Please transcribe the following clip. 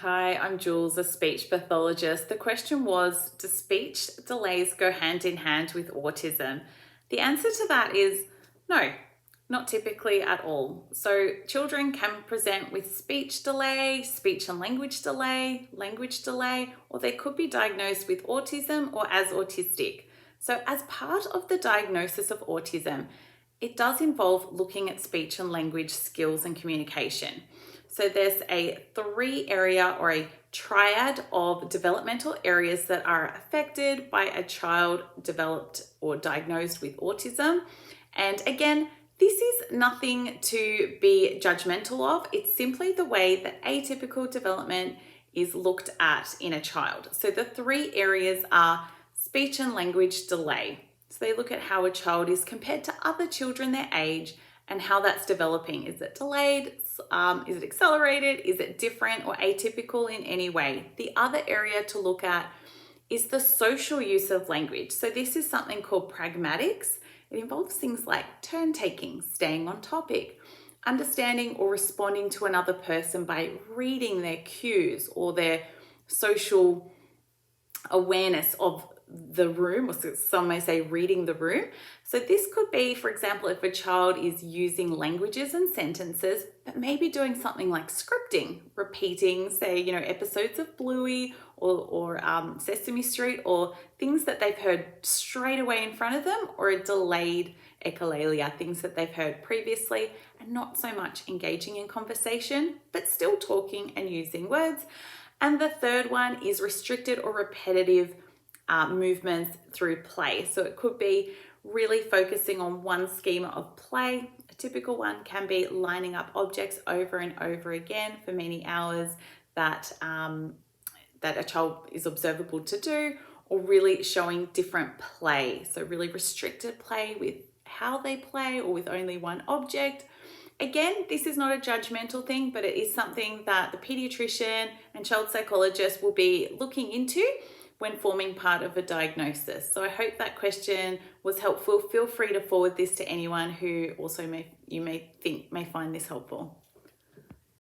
Hi, I'm Jules, a speech pathologist. The question was, do speech delays go hand in hand with autism? The answer to that is no, not typically at all. So children can present with speech delay, speech and language delay, or they could be diagnosed with autism or as autistic. So as part of the diagnosis of autism, it does involve looking at speech and language skills and communication. So there's a area or a triad of developmental areas that are affected by a child developed or diagnosed with autism. And again, this is nothing to be judgmental of. It's simply the way that atypical development is looked at in a child. So the three areas are speech and language delay. So they look at how a child is compared to other children their age and how that's developing. Is it delayed? Is it accelerated? Is it different or atypical in any way? The other area to look at is the social use of language. So this is something called pragmatics. It involves things like turn taking, staying on topic, understanding or responding to another person by reading their cues or their social awareness of the room, or some may say reading the room. So this could be, for example, if a child is using languages and sentences, but maybe doing something like scripting, repeating, say, episodes of Bluey or Sesame Street, or things that they've heard straight away in front of them, or a delayed echolalia, things that they've heard previously, and not so much engaging in conversation, but still talking and using words. And the third one is restricted or repetitive movements through play. So it could be really focusing on one schema of play. A typical one can be lining up objects over and over again for many hours that a child is observable to do, or really showing different play. So really restricted play with how they play or with only one object. Again, this is not a judgmental thing, but it is something that the paediatrician and child psychologist will be looking into when forming part of a diagnosis. So I hope that question was helpful. Feel free to forward this to anyone who also may find this helpful.